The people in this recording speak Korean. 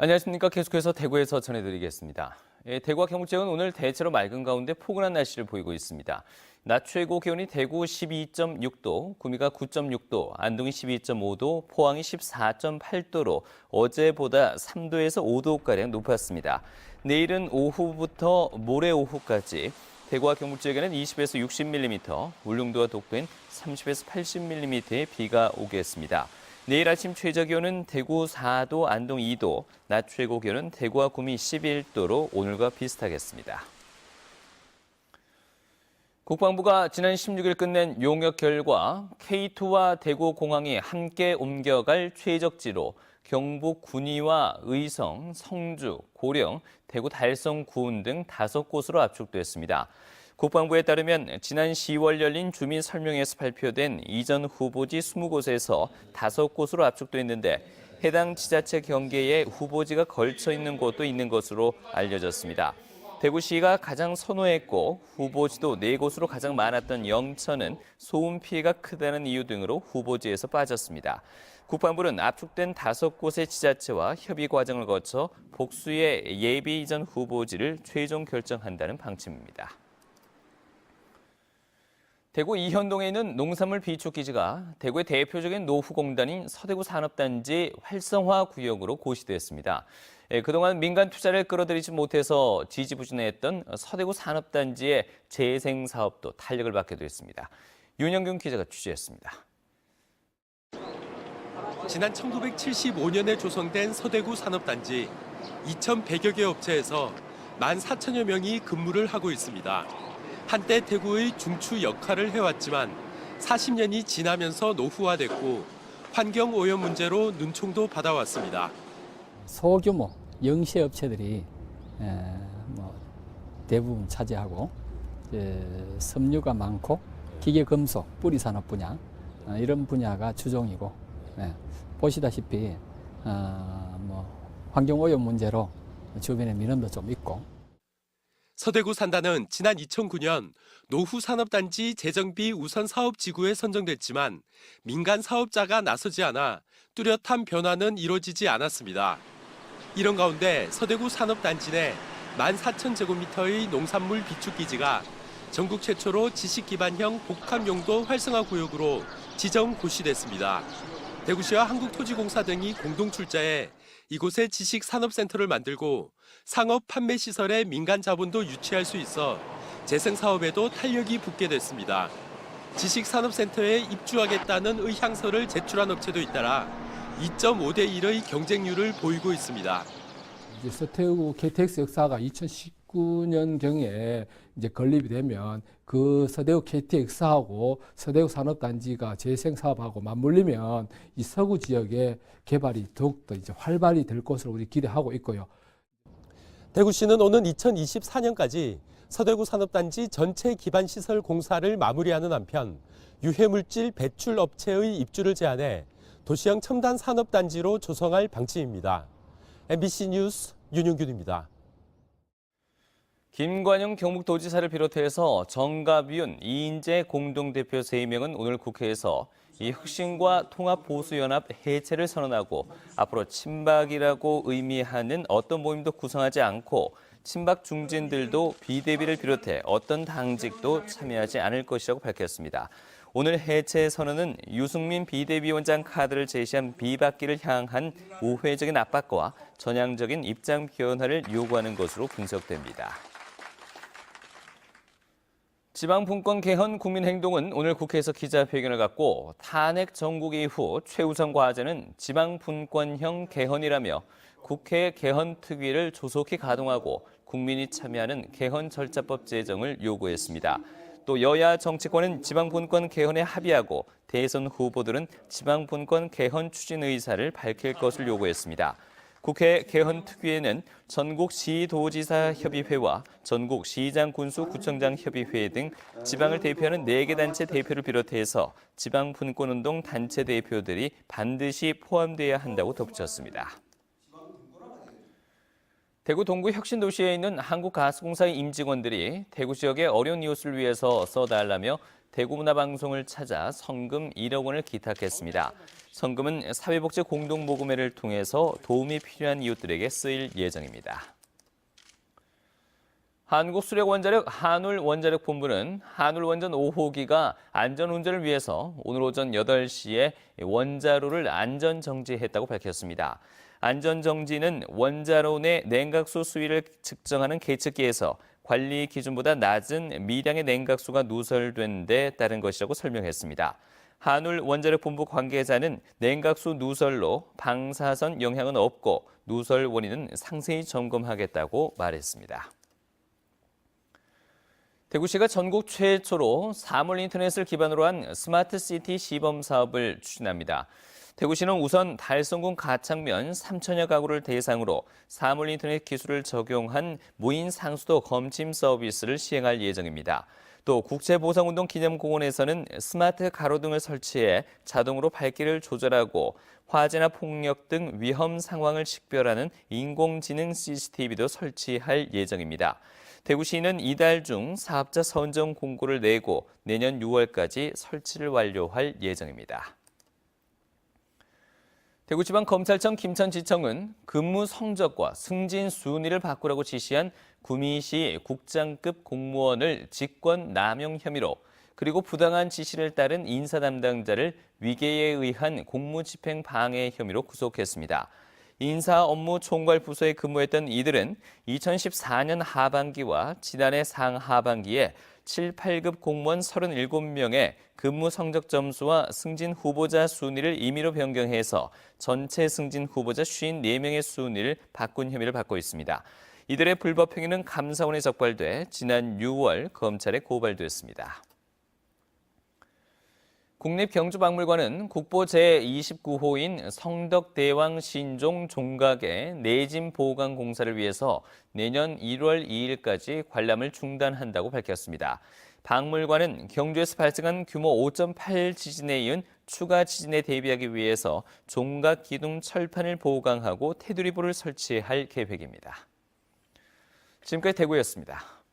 안녕하십니까. 계속해서 대구에서 전해드리겠습니다. 대구와 경북 지역은 오늘 대체로 맑은 가운데 포근한 날씨를 보이고 있습니다. 낮 최고 기온이 대구 12.6도, 구미가 9.6도, 안동이 12.5도, 포항이 14.8도로 어제보다 3도에서 5도가량 높았습니다. 내일은 오후부터 모레 오후까지 대구와 경북 지역에는 20에서 60mm, 울릉도와 독도엔 30에서 80mm의 비가 오겠습니다. 내일 아침 최저 기온은 대구 4도, 안동 2도, 낮 최고 기온은 대구와 구미 11도로 오늘과 비슷하겠습니다. 국방부가 지난 16일 끝낸 용역 결과 K2와 대구 공항이 함께 옮겨갈 최적지로 경북 군위와 의성, 성주, 고령, 대구 달성군 등 5곳으로 압축됐습니다. 국방부에 따르면 지난 10월 열린 주민 설명회에서 발표된 이전 후보지 20곳에서 5곳으로 압축됐는데 해당 지자체 경계에 후보지가 걸쳐 있는 곳도 있는 것으로 알려졌습니다. 대구시가 가장 선호했고 후보지도 4곳으로 가장 많았던 영천은 소음 피해가 크다는 이유 등으로 후보지에서 빠졌습니다. 국방부는 압축된 5곳의 지자체와 협의 과정을 거쳐 복수의 예비 이전 후보지를 최종 결정한다는 방침입니다. 대구 이현동에 있는 농산물 비축기지가 대구의 대표적인 노후공단인 서대구 산업단지 활성화 구역으로 고시됐습니다. 그동안 민간 투자를 끌어들이지 못해서 지지부진했던 서대구 산업단지의 재생 사업도 탄력을 받게 됐습니다. 윤영균 기자가 취재했습니다. 지난 1975년에 조성된 서대구 산업단지 2,100여 개 업체에서 14,000여 명이 근무를 하고 있습니다. 한때 대구의 중추 역할을 해왔지만 40년이 지나면서 노후화됐고 환경오염 문제로 눈총도 받아왔습니다. 소규모 영세 업체들이 대부분 차지하고 섬유가 많고 기계금속, 뿌리산업 분야 이런 분야가 주종이고 보시다시피 환경오염 문제로 주변에 민원도 좀 있고. 서대구 산단은 지난 2009년 노후산업단지 재정비 우선 사업지구에 선정됐지만 민간 사업자가 나서지 않아 뚜렷한 변화는 이루어지지 않았습니다. 이런 가운데 서대구 산업단지 내 14,000제곱미터의 농산물 비축기지가 전국 최초로 지식기반형 복합용도 활성화 구역으로 지정 고시됐습니다. 대구시와 한국토지공사 등이 공동 출자해 이곳에 지식산업센터를 만들고 상업 판매 시설에 민간 자본도 유치할 수 있어 재생 사업에도 탄력이 붙게 됐습니다. 지식산업센터에 입주하겠다는 의향서를 제출한 업체도 잇따라 2.5대 1의 경쟁률을 보이고 있습니다. 서대구 KTX 역사가 2019년경에 이제 건립이 되면 그 서대구 KTX하고 서대구 산업단지가 재생사업하고 맞물리면 이 서구 지역의 개발이 더욱더 이제 활발히 될 것으로 우리 기대하고 있고요. 대구시는 오는 2024년까지 서대구 산업단지 전체 기반시설 공사를 마무리하는 한편 유해물질 배출 업체의 입주를 제한해 도시형 첨단 산업단지로 조성할 방침입니다. MBC 뉴스 윤용균입니다. 김관영 경북도지사를 비롯해서 정갑윤, 이인재 공동대표 3명은 오늘 국회에서 이 혁신과 통합보수연합 해체를 선언하고 앞으로 친박이라고 의미하는 어떤 모임도 구성하지 않고 친박 중진들도 비대비를 비롯해 어떤 당직도 참여하지 않을 것이라고 밝혔습니다. 오늘 해체 선언은 유승민 비대위원장 카드를 제시한 비박기를 향한 우회적인 압박과 전향적인 입장 변화를 요구하는 것으로 분석됩니다. 지방분권 개헌 국민행동은 오늘 국회에서 기자회견을 갖고 탄핵 정국 이후 최우선 과제는 지방분권형 개헌이라며 국회 개헌특위를 조속히 가동하고 국민이 참여하는 개헌 절차법 제정을 요구했습니다. 또 여야 정치권은 지방분권 개헌에 합의하고 대선 후보들은 지방분권 개헌 추진 의사를 밝힐 것을 요구했습니다. 국회 개헌특위에는 전국시도지사협의회와 전국시장군수구청장협의회 등 지방을 대표하는 4개 단체 대표를 비롯해서 지방분권운동 단체 대표들이 반드시 포함돼야 한다고 덧붙였습니다. 대구 동구 혁신도시에 있는 한국가스공사의 임직원들이 대구 지역의 어려운 이웃을 위해서 써달라며 대구문화방송을 찾아 성금 1억 원을 기탁했습니다. 성금은 사회복지 공동모금회를 통해서 도움이 필요한 이웃들에게 쓰일 예정입니다. 한국수력원자력 한울원자력본부는 한울원전 5호기가 안전운전을 위해서 오늘 오전 8시에 원자로를 안전정지했다고 밝혔습니다. 안전정지는 원자로 내 냉각수 수위를 측정하는 계측기에서 관리 기준보다 낮은 미량의 냉각수가 누설된 데 따른 것이라고 설명했습니다. 한울원자력본부 관계자는 냉각수 누설로 방사선 영향은 없고 누설 원인은 상세히 점검하겠다고 말했습니다. 대구시가 전국 최초로 사물 인터넷을 기반으로 한 스마트시티 시범 사업을 추진합니다. 대구시는 우선 달성군 가창면 3천여 가구를 대상으로 사물 인터넷 기술을 적용한 무인 상수도 검침 서비스를 시행할 예정입니다. 또 국제보상운동 기념공원에서는 스마트 가로등을 설치해 자동으로 밝기를 조절하고 화재나 폭력 등 위험 상황을 식별하는 인공지능 CCTV도 설치할 예정입니다. 대구시는 이달 중 사업자 선정 공고를 내고 내년 6월까지 설치를 완료할 예정입니다. 대구지방검찰청 김천지청은 근무 성적과 승진 순위를 바꾸라고 지시한 구미시 국장급 공무원을 직권 남용 혐의로 그리고 부당한 지시를 따른 인사 담당자를 위계에 의한 공무집행 방해 혐의로 구속했습니다. 인사 업무 총괄 부서에 근무했던 이들은 2014년 하반기와 지난해 상하반기에 7, 8급 공무원 37명의 근무 성적 점수와 승진 후보자 순위를 임의로 변경해서 전체 승진 후보자 54명의 순위를 바꾼 혐의를 받고 있습니다. 이들의 불법 행위는 감사원에 적발돼 지난 6월 검찰에 고발됐습니다. 국립경주박물관은 국보 제29호인 성덕대왕 신종 종각의 내진 보강 공사를 위해서 내년 1월 2일까지 관람을 중단한다고 밝혔습니다. 박물관은 경주에서 발생한 규모 5.8 지진에 이은 추가 지진에 대비하기 위해서 종각 기둥 철판을 보강하고 테두리보를 설치할 계획입니다. 지금까지 대구였습니다.